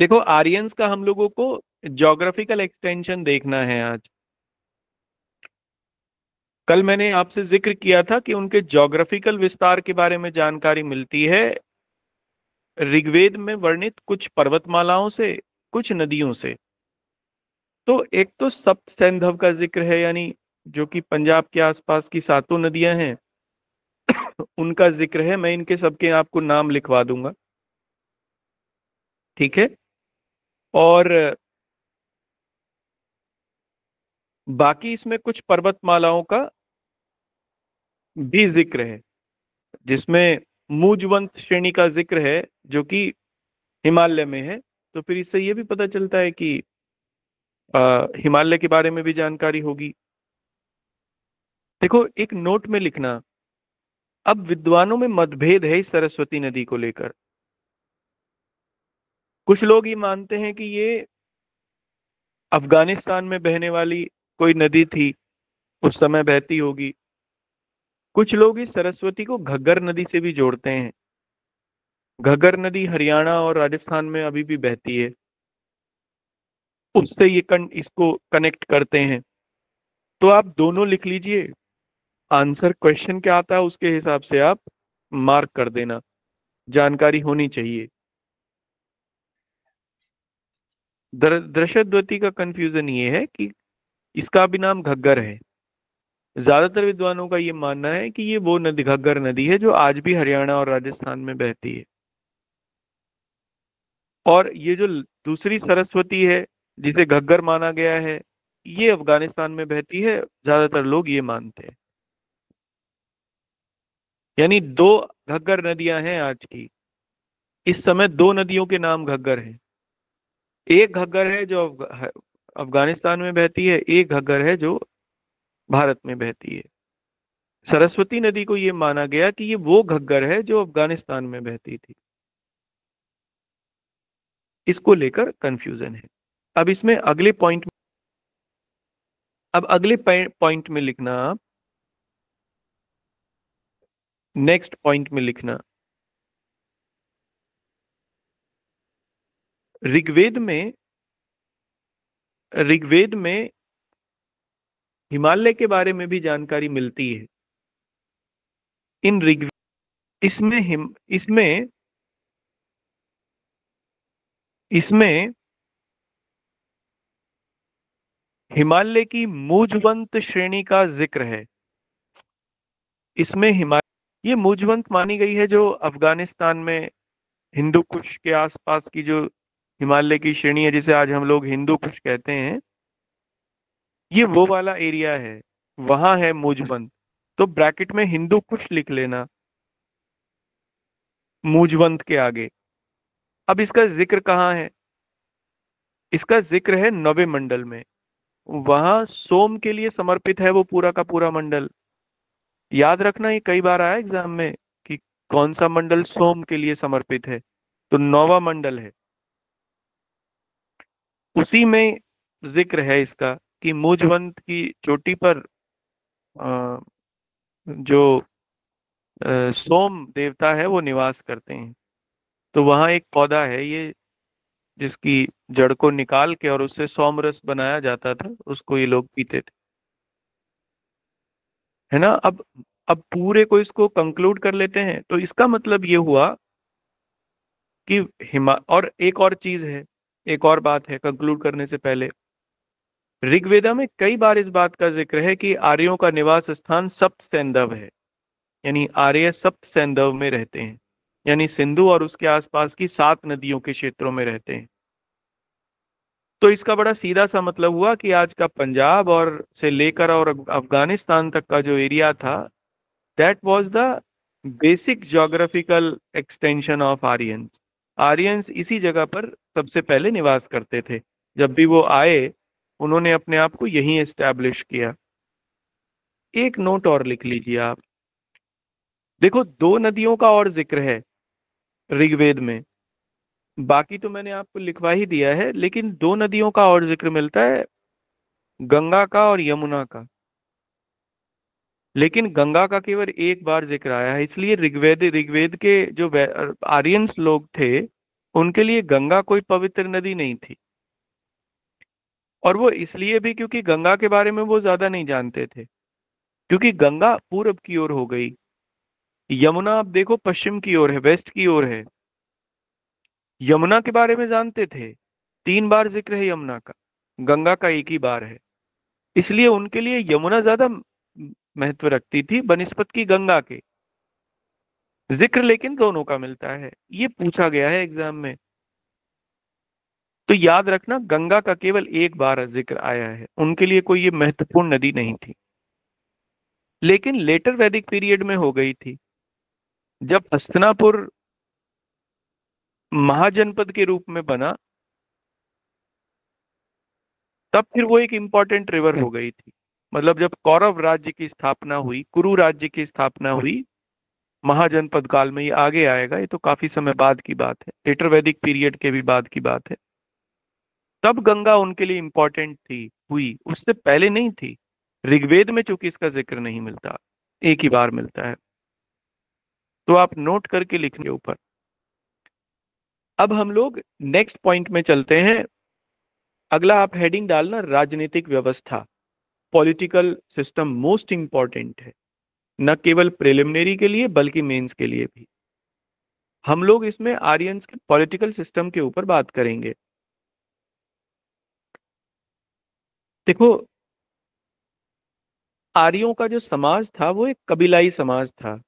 देखो, आर्यंस का हम लोगों को ज्योग्राफिकल एक्सटेंशन देखना है आज। कल मैंने आपसे जिक्र किया था कि उनके ज्योग्राफिकल विस्तार के बारे में जानकारी मिलती है ऋग्वेद में वर्णित कुछ पर्वतमालाओं से, कुछ नदियों से। तो एक तो सप्त सैंधव का जिक्र है, यानी जो कि पंजाब के आसपास की सातों नदियां हैं, उनका जिक्र है। मैं इनके सबके आपको नाम लिखवा दूंगा, ठीक है। और बाकी इसमें कुछ पर्वतमालाओं का भी जिक्र है, जिसमें मूजवंत श्रेणी का जिक्र है, जो कि हिमालय में है। तो फिर इससे ये भी पता चलता है कि हिमालय के बारे में भी जानकारी होगी। देखो, एक नोट में लिखना, अब विद्वानों में मतभेद है इस सरस्वती नदी को लेकर। कुछ लोग ये मानते हैं कि ये अफगानिस्तान में बहने वाली कोई नदी थी, उस समय बहती होगी। कुछ लोग इस सरस्वती को घग्गर नदी से भी जोड़ते हैं। घग्गर नदी हरियाणा और राजस्थान में अभी भी बहती है, उससे इसको कनेक्ट करते हैं। तो आप दोनों लिख लीजिए, आंसर क्वेश्चन क्या आता है उसके हिसाब से आप मार्क कर देना, जानकारी होनी चाहिए। दृशद्वती का कंफ्यूजन ये है कि इसका भी नाम घग्गर है। ज्यादातर विद्वानों का ये मानना है कि ये वो नदी, घग्गर नदी है, जो आज भी हरियाणा और राजस्थान में बहती है। और ये जो दूसरी सरस्वती है, जिसे घग्गर माना गया है, ये अफगानिस्तान में बहती है, ज्यादातर लोग ये मानते हैं। यानी दो घग्गर नदियां हैं आज की। इस समय दो नदियों के नाम घग्गर हैं। एक घग्गर है जो अफगानिस्तान में बहती है, एक घग्गर है जो भारत में बहती है। सरस्वती नदी को ये माना गया कि ये वो घग्गर है जो अफगानिस्तान में बहती थी। इसको लेकर कंफ्यूजन है। अब इसमें अगले पॉइंट, अब अगले पॉइंट में लिखना आप, नेक्स्ट पॉइंट में लिखना, ऋग्वेद में, ऋग्वेद में हिमालय के बारे में भी जानकारी मिलती है। इन ऋग इसमें हिम इसमें इसमें हिमालय की मूजवंत श्रेणी का जिक्र है। इसमें हिमालय, ये मूजवंत मानी गई है जो अफगानिस्तान में हिंदू कुश के आसपास की जो हिमालय की श्रेणी है, जिसे आज हम लोग हिंदू कुश कहते हैं, ये वो वाला एरिया है, वहां है मूजवंत। तो ब्रैकेट में हिंदू कुश लिख लेना मूजवंत के आगे। अब इसका जिक्र कहाँ है? इसका जिक्र है नवे मंडल में। वहां सोम के लिए समर्पित है वो पूरा का पूरा मंडल। याद रखना, ये कई बार आया एग्जाम में कि कौन सा मंडल सोम के लिए समर्पित है। तो नौवा मंडल है, उसी में जिक्र है इसका कि मुझवंत की चोटी पर अ, जो सोम देवता है वो निवास करते हैं। तो वहां एक पौधा है ये, जिसकी जड़ को निकाल के और उससे सोम रस बनाया जाता था, उसको ये लोग पीते थे, है ना। अब पूरे को इसको कंक्लूड कर लेते हैं। तो इसका मतलब ये हुआ कि हिमा और एक और चीज है, एक और बात है कंक्लूड करने से पहले। ऋग्वेदा में कई बार इस बात का जिक्र है कि आर्यों का निवास स्थान सप्त सैंधव है। यानी आर्य सप्त सैंधव में रहते हैं, यानी सिंधु और उसके आसपास की 7 नदियों के क्षेत्रों में रहते हैं। तो इसका बड़ा सीधा सा मतलब हुआ कि आज का पंजाब और से लेकर और अफगानिस्तान तक का जो एरिया था, that was the basic geographical extension of Aryans. Aryans इसी जगह पर सबसे पहले निवास करते थे। जब भी वो आए, उन्होंने अपने आप को यहीं एस्टैब्लिश किया। एक नोट और लिख लीजिए आप। देखो, दो नदियों का और जिक्र है ऋग्वेद में। बाकी तो मैंने आपको लिखवा ही दिया है, लेकिन दो नदियों का और जिक्र मिलता है, गंगा का और यमुना का। लेकिन गंगा का केवल एक बार जिक्र आया है, इसलिए ऋग्वेद ऋग्वेद के जो आर्यंस लोग थे, उनके लिए गंगा कोई पवित्र नदी नहीं थी। और वो इसलिए भी क्योंकि गंगा के बारे में वो ज्यादा नहीं जानते थे, क्योंकि गंगा पूरब की ओर हो गई, यमुना आप देखो पश्चिम की ओर है, वेस्ट की ओर है। यमुना के बारे में जानते थे, 3 बार जिक्र है यमुना का, गंगा का एक ही बार है। इसलिए उनके लिए यमुना ज्यादा महत्व रखती थी बनिस्पत की गंगा के। जिक्र लेकिन दोनों का मिलता है, ये पूछा गया है एग्जाम में। तो याद रखना, गंगा का केवल एक बार जिक्र आया है, उनके लिए कोई ये महत्वपूर्ण नदी नहीं थी। लेकिन लेटर वैदिक पीरियड में हो गई थी, जब हस्तिनापुर महाजनपद के रूप में बना, तब फिर वो एक इंपॉर्टेंट रिवर हो गई थी। मतलब जब कौरव राज्य की स्थापना हुई, कुरु राज्य की स्थापना हुई महाजनपद काल में, ये आगे आएगा, ये तो काफी समय बाद की बात है, लेटर वैदिक पीरियड के भी बाद की बात है। तब गंगा उनके लिए इंपॉर्टेंट थी, हुई, उससे पहले नहीं थी। ऋग्वेद में चूंकि इसका जिक्र नहीं मिलता, एक ही बार मिलता है, तो आप नोट करके लिखने ऊपर। अब हम लोग नेक्स्ट पॉइंट में चलते हैं। अगला आप हेडिंग डालना, राजनीतिक व्यवस्था, पॉलिटिकल सिस्टम मोस्ट इंपॉर्टेंट है, न केवल प्रिलिमिनरी के लिए बल्कि मेंस के लिए भी। हम लोग इसमें आर्यंस के पॉलिटिकल सिस्टम के ऊपर बात करेंगे। देखो, आर्यों का जो समाज था वो एक कबीलाई समाज था।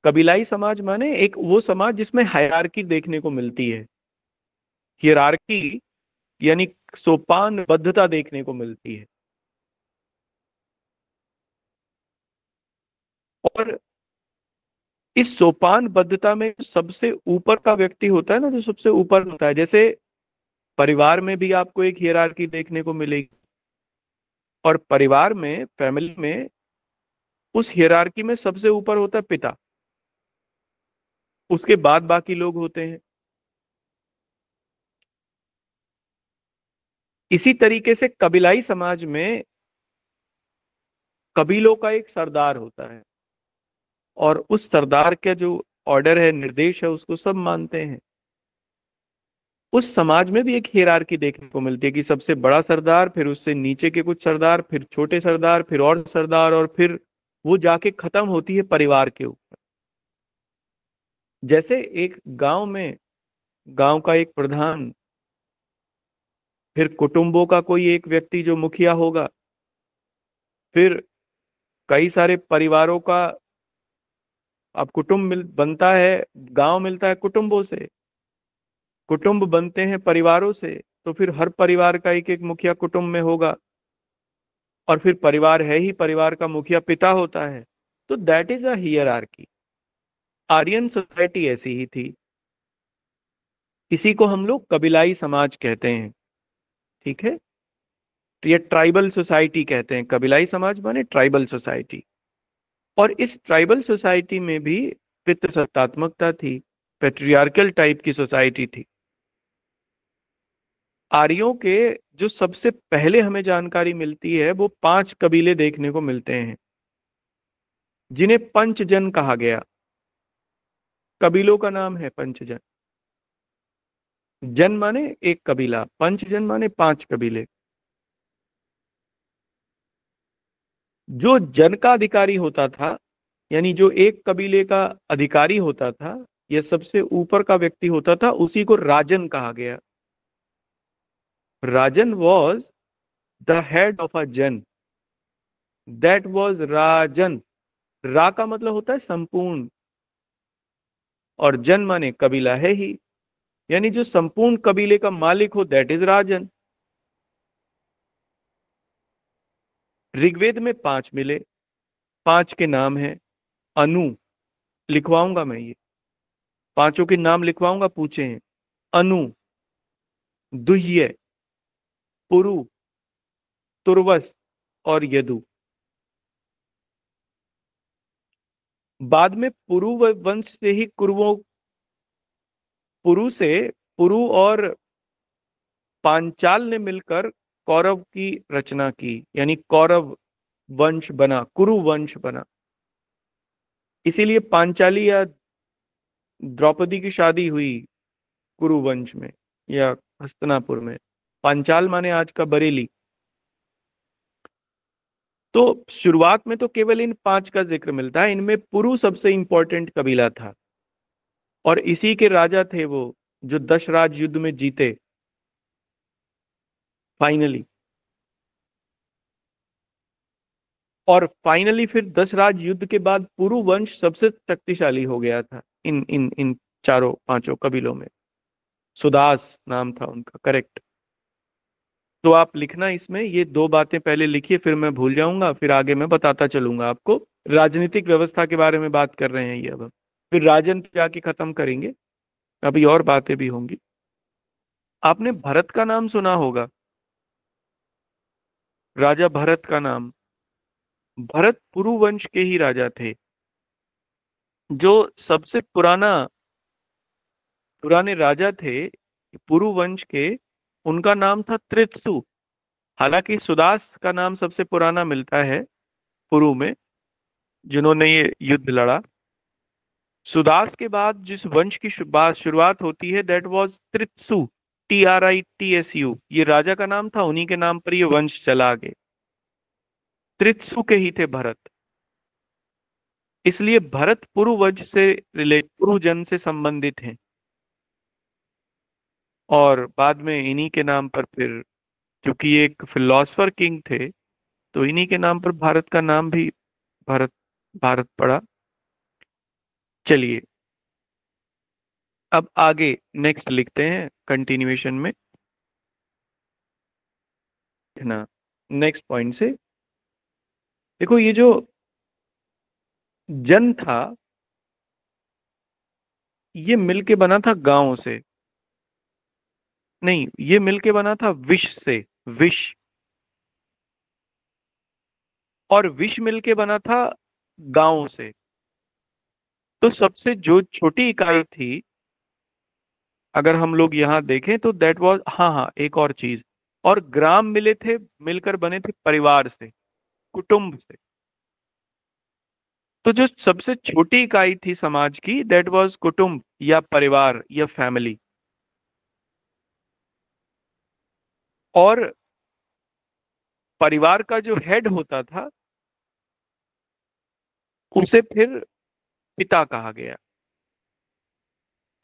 कबीलाई समाज माने एक वो समाज जिसमें हायरार्की देखने को मिलती है, हियरार्की यानी सोपानबद्धता देखने को मिलती है। और इस सोपानबद्धता में सबसे ऊपर का व्यक्ति होता है ना, जो सबसे ऊपर होता है, जैसे परिवार में भी आपको एक हियरार्की देखने को मिलेगी, और परिवार में, फैमिली में, उस हियरार्की में सबसे ऊपर होता है पिता, उसके बाद बाकी लोग होते हैं। इसी तरीके से कबीलाई समाज में कबीलों का एक सरदार होता है, और उस सरदार का जो ऑर्डर है, निर्देश है, उसको सब मानते हैं। उस समाज में भी एक हियरार्की देखने को मिलती है कि सबसे बड़ा सरदार, फिर उससे नीचे के कुछ सरदार, फिर छोटे सरदार, फिर और सरदार, और फिर वो जाके खत्म होती है परिवार के ऊपर। जैसे एक गांव में, गांव का एक प्रधान, फिर कुटुंबों का कोई एक व्यक्ति जो मुखिया होगा, फिर कई सारे परिवारों का, अब कुटुंब बनता है, गांव मिलता है कुटुंबों से, कुटुंब बनते हैं परिवारों से, तो फिर हर परिवार का एक एक मुखिया कुटुंब में होगा, और फिर परिवार है ही, परिवार का मुखिया पिता होता है। तो that is a hierarchy. Aryan society ऐसी ही थी। इसी को हम लोग कबीलाई समाज कहते हैं, ठीक है। तो ये ट्राइबल सोसाइटी कहते हैं, कबीलाई समाज माने ट्राइबल सोसाइटी। और इस ट्राइबल सोसाइटी में भी पितृसत्तात्मकता थी, पेट्रियार्कल टाइप की सोसाइटी थी। आर्यों के जो सबसे पहले हमें जानकारी मिलती है, वो 5 कबीले देखने को मिलते हैं, जिन्हें पंचजन कहा गया। कबीलों का नाम है पंचजन। जन माने एक कबीला, पंचजन माने 5 कबीले। जो जन का अधिकारी होता था, यानी जो एक कबीले का अधिकारी होता था, यह सबसे ऊपर का व्यक्ति होता था, उसी को राजन कहा गया। Rajan was the head of a jan, that was राजन। रा का मतलब होता है संपूर्ण, और जन माने कबीला है ही, यानी जो संपूर्ण कबीले का मालिक हो, दैट इज राजन। ऋग्वेद में 5 मिले, 5 के नाम है। अनु, लिखवाऊंगा मैं ये, पांचों के नाम लिखवाऊंगा, पूछे हैं। अनु, दुह्य, पुरु, तुर्वस और यदु। बाद में पुरु वंश से ही कुरुओं, पुरु से, पुरु और पांचाल ने मिलकर कौरव की रचना की, यानी कौरव वंश बना, कुरु वंश बना। इसीलिए पांचाली या द्रौपदी की शादी हुई कुरुवंश में या हस्तिनापुर में। पांचाल माने आज का बरेली। तो शुरुआत में तो केवल इन 5 का जिक्र मिलता है। इनमें पुरु सबसे इंपॉर्टेंट कबीला था और इसी के राजा थे वो जो दशराज युद्ध में जीते फाइनली। और फाइनली फिर दशराज युद्ध के बाद पुरु वंश सबसे शक्तिशाली हो गया था इन चारों पांचों कबीलों में। सुदास नाम था उनका, करेक्ट। तो आप लिखना इसमें ये 2 बातें पहले लिखिए, फिर मैं भूल जाऊंगा, फिर आगे मैं बताता चलूंगा आपको। राजनीतिक व्यवस्था के बारे में बात कर रहे हैं ये अब हम। फिर राजन पे जाके खत्म करेंगे, अभी और बातें भी होंगी। आपने भरत का नाम सुना होगा, राजा भरत का नाम। भरत पुरु वंश के ही राजा थे। जो सबसे पुराने राजा थे पुरु वंश के, उनका नाम था त्रित्सु। हालांकि सुदास का नाम सबसे पुराना मिलता है पुरु में, जिन्होंने ये युद्ध लड़ा। सुदास के बाद जिस वंश की शुरुआत होती है दैट वाज त्रित्सु, TRITSU। ये राजा का नाम था, उन्हीं के नाम पर ये वंश चला आगे। त्रित्सु के ही थे भरत, इसलिए भरत पुरु वंश से पुरु जन से संबंधित हैं। और बाद में इन्हीं के नाम पर फिर, क्योंकि ये एक फिलोसफर किंग थे, तो इन्हीं के नाम पर भारत का नाम भी भारत भारत पड़ा। चलिए अब आगे नेक्स्ट लिखते हैं कंटिन्यूएशन में ना। नेक्स्ट पॉइंट से देखो, ये जो जन था ये मिलके बना था गांव से, नहीं ये मिलके बना था विष से। विष, और विष मिलके बना था गांव से। तो सबसे जो छोटी इकाई थी, अगर हम लोग यहाँ देखें तो दैट वाज, हाँ हाँ एक और चीज, और ग्राम मिले थे, मिलकर बने थे परिवार से, कुटुंब से। तो जो सबसे छोटी इकाई थी समाज की दैट वाज कुटुंब या परिवार या फैमिली। और परिवार का जो हेड होता था उसे फिर पिता कहा गया।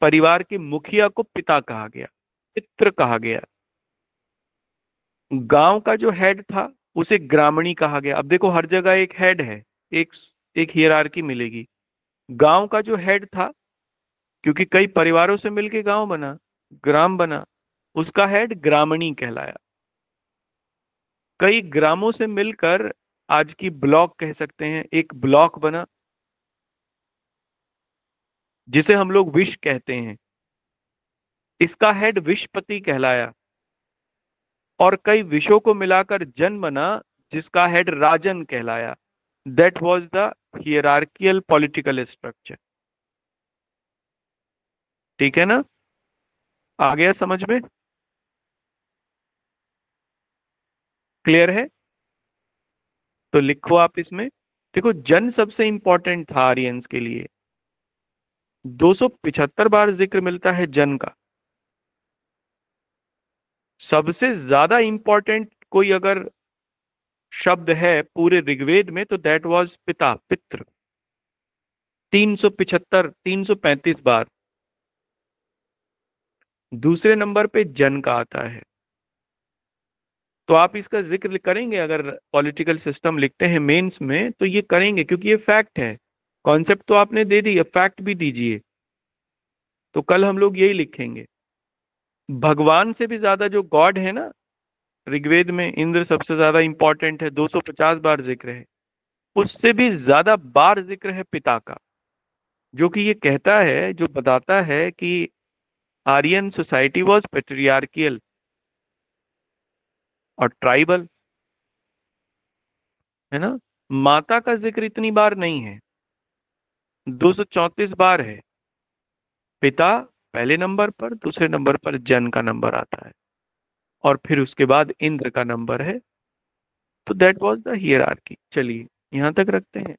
परिवार के मुखिया को पिता कहा गया, पितृ कहा गया। गांव का जो हेड था उसे ग्रामणी कहा गया। अब देखो हर जगह एक हेड है, एक एक हियरार्की मिलेगी। गांव का जो हेड था, क्योंकि कई परिवारों से मिलके गांव बना, ग्राम बना, उसका हेड ग्रामणी कहलाया। कई ग्रामों से मिलकर आज की ब्लॉक कह सकते हैं, एक ब्लॉक बना जिसे हम लोग विश कहते हैं। इसका हेड विशपति कहलाया। और कई विषयों को मिलाकर जन बना जिसका हेड राजन कहलाया। That was the hierarchical political structure. ठीक है ना, आ गया समझ में? क्लियर है? तो लिखो आप इसमें। देखो जन सबसे इंपॉर्टेंट था आर्यंस के लिए। 275 बार जिक्र मिलता है जन का। सबसे ज्यादा इंपॉर्टेंट कोई अगर शब्द है पूरे ऋग्वेद में तो दैट वाज पिता, पितृ। 375, 335 बार। दूसरे नंबर पे जन का आता है। तो आप इसका जिक्र करेंगे अगर पॉलिटिकल सिस्टम लिखते हैं मेंस में तो ये करेंगे, क्योंकि ये फैक्ट है। कॉन्सेप्ट तो आपने दे दी, अब फैक्ट भी दीजिए। तो कल हम लोग यही लिखेंगे। भगवान से भी ज्यादा जो गॉड है ना, ऋग्वेद में इंद्र सबसे ज्यादा इंपॉर्टेंट है, 250 बार जिक्र है। उससे भी ज्यादा बार जिक्र है पिता का, जो कि ये कहता है, जो बताता है कि आर्यन सोसाइटी वॉज पेट्रियार्कियल और ट्राइबल, है ना। माता का जिक्र इतनी बार नहीं है, 234 बार है। पिता पहले नंबर पर, दूसरे नंबर पर जन का नंबर आता है, और फिर उसके बाद इंद्र का नंबर है। तो दैट वाज द हियरार्की। चलिए यहां तक रखते हैं।